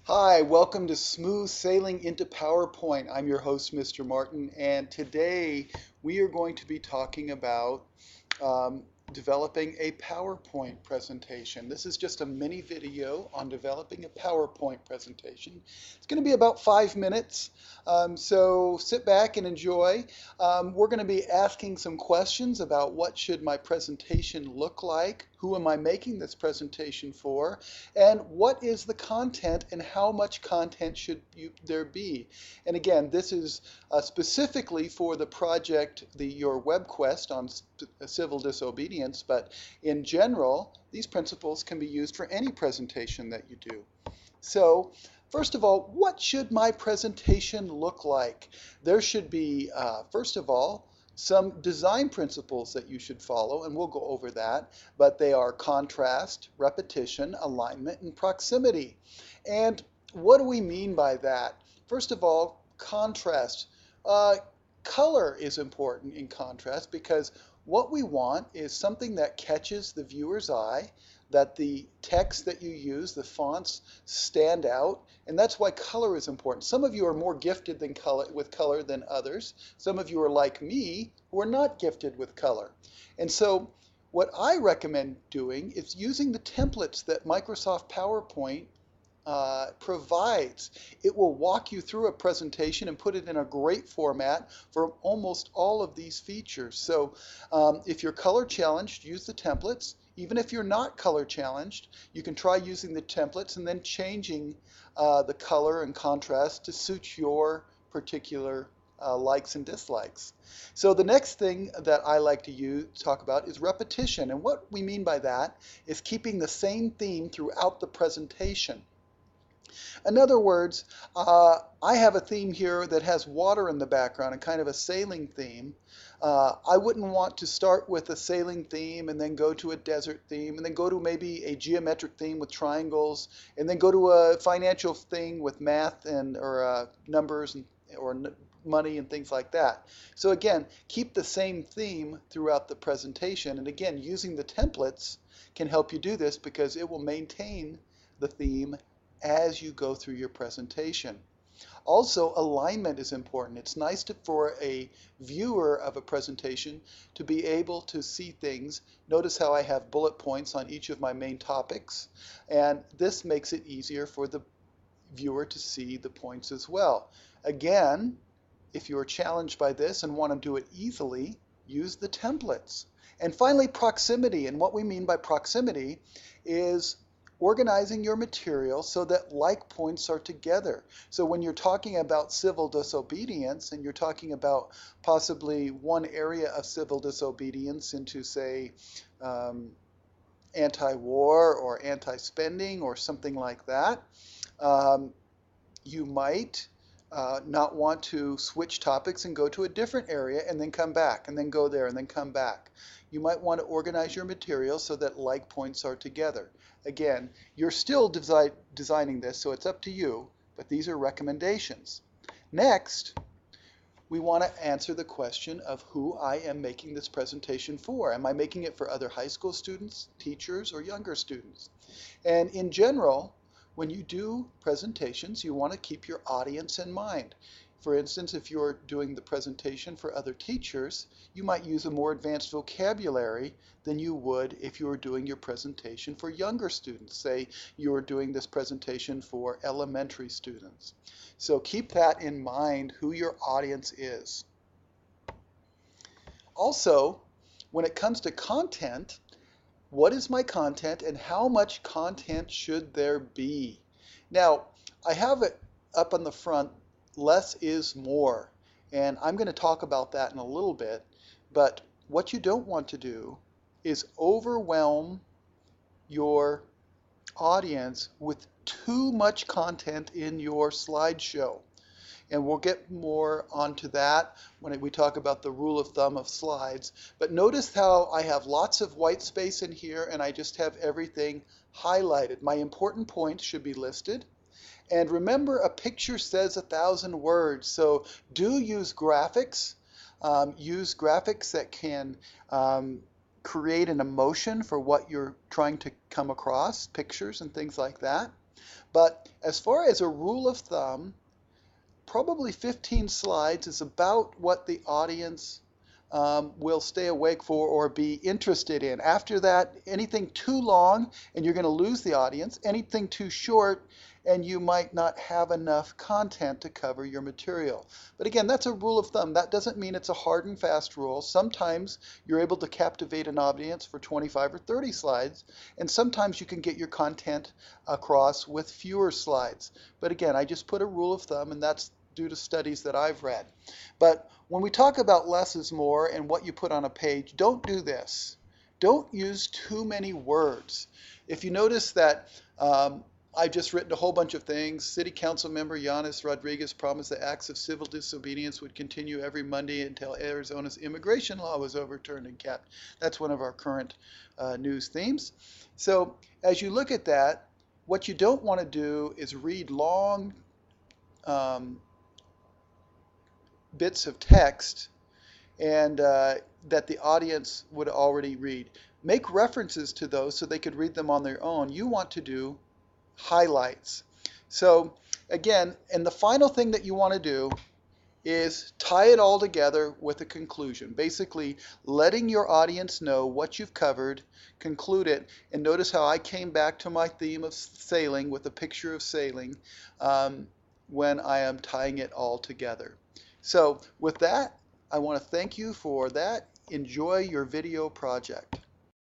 Hi, welcome to Smooth Sailing into PowerPoint. I'm your host, Mr. Martin, and today we are going to be talking about um, developing a PowerPoint presentation. This is just a mini video on developing a PowerPoint presentation. It's going to be about 5 minutes, so sit back and enjoy. We're going to be asking some questions about what should my presentation look like, who am I making this presentation for, and what is the content and how much content should there be. And again, this is specifically for the project, your WebQuest on civil disobedience, but in general, these principles can be used for any presentation that you do. So, first of all, what should my presentation look like? There should be, first of all, some design principles that you should follow, and we'll go over that, but they are contrast, repetition, alignment, and proximity. And what do we mean by that? First of all, contrast. Uh, Color is important in contrast because what we want is something that catches the viewer's eye, that the text that you use, the fonts stand out, and that's why color is important. Some of you are more gifted with color than others. Some of you are like me who are not gifted with color. And so what I recommend doing is using the templates that Microsoft PowerPoint provides. It will walk you through a presentation and put it in a great format for almost all of these features. So if you're color challenged, use the templates. Even if you're not color challenged, you can try using the templates and then changing the color and contrast to suit your particular likes and dislikes. So the next thing that I like to talk about is repetition. And what we mean by that is keeping the same theme throughout the presentation. In other words, I have a theme here that has water in the background, a kind of a sailing theme. I wouldn't want to start with a sailing theme and then go to a desert theme and then go to maybe a geometric theme with triangles and then go to a financial thing with math and or numbers and or money and things like that. So again, keep the same theme throughout the presentation. And again, using the templates can help you do this because it will maintain the theme as you go through your presentation. Also, alignment is important. It's nice for a viewer of a presentation to be able to see things. Notice how I have bullet points on each of my main topics, and this makes it easier for the viewer to see the points as well. Again, if you are challenged by this and want to do it easily, use the templates. And finally, proximity. And what we mean by proximity is organizing your material so that like points are together. So when you're talking about civil disobedience and you're talking about possibly one area of civil disobedience into, say, anti-war or anti-spending or something like that, you might not want to switch topics and go to a different area and then come back and then go there and then come back. You might want to organize your material so that like points are together. Again, you're still designing this, so it's up to you, but these are recommendations. Next, we want to answer the question of who I am making this presentation for. Am I making it for other high school students, teachers, or younger students? And in general, when you do presentations, you want to keep your audience in mind. For instance, if you're doing the presentation for other teachers, you might use a more advanced vocabulary than you would if you were doing your presentation for younger students. Say you were doing this presentation for elementary students. So keep that in mind, who your audience is. Also, when it comes to content, what is my content and how much content should there be? Now, I have it up on the front, less is more, and I'm going to talk about that in a little bit, but what you don't want to do is overwhelm your audience with too much content in your slideshow. And we'll get more onto that when we talk about the rule of thumb of slides. But notice how I have lots of white space in here and I just have everything highlighted. My important points should be listed. And remember, a picture says 1,000 words. So do use graphics. Use graphics that can create an emotion for what you're trying to come across, pictures and things like that. But as far as a rule of thumb, probably 15 slides is about what the audience will stay awake for or be interested in. After that, anything too long and you're going to lose the audience. Anything too short and you might not have enough content to cover your material. But again, that's a rule of thumb. That doesn't mean it's a hard and fast rule. Sometimes you're able to captivate an audience for 25 or 30 slides, and sometimes you can get your content across with fewer slides. But again, I just put a rule of thumb, and that's due to studies that I've read. But when we talk about less is more and what you put on a page, don't do this. Don't use too many words. If you notice that I've just written a whole bunch of things. City Council member Yanis Rodriguez promised that acts of civil disobedience would continue every Monday until Arizona's immigration law was overturned and capped. That's one of our current news themes. So as you look at that, what you don't want to do is read long bits of text and that the audience would already read. Make references to those so they could read them on their own. You want to do highlights. So again, and the final thing that you want to do is tie it all together with a conclusion. Basically, letting your audience know what you've covered, conclude it, and notice how I came back to my theme of sailing with a picture of sailing when I am tying it all together. So with that, I want to thank you for that. Enjoy your video project.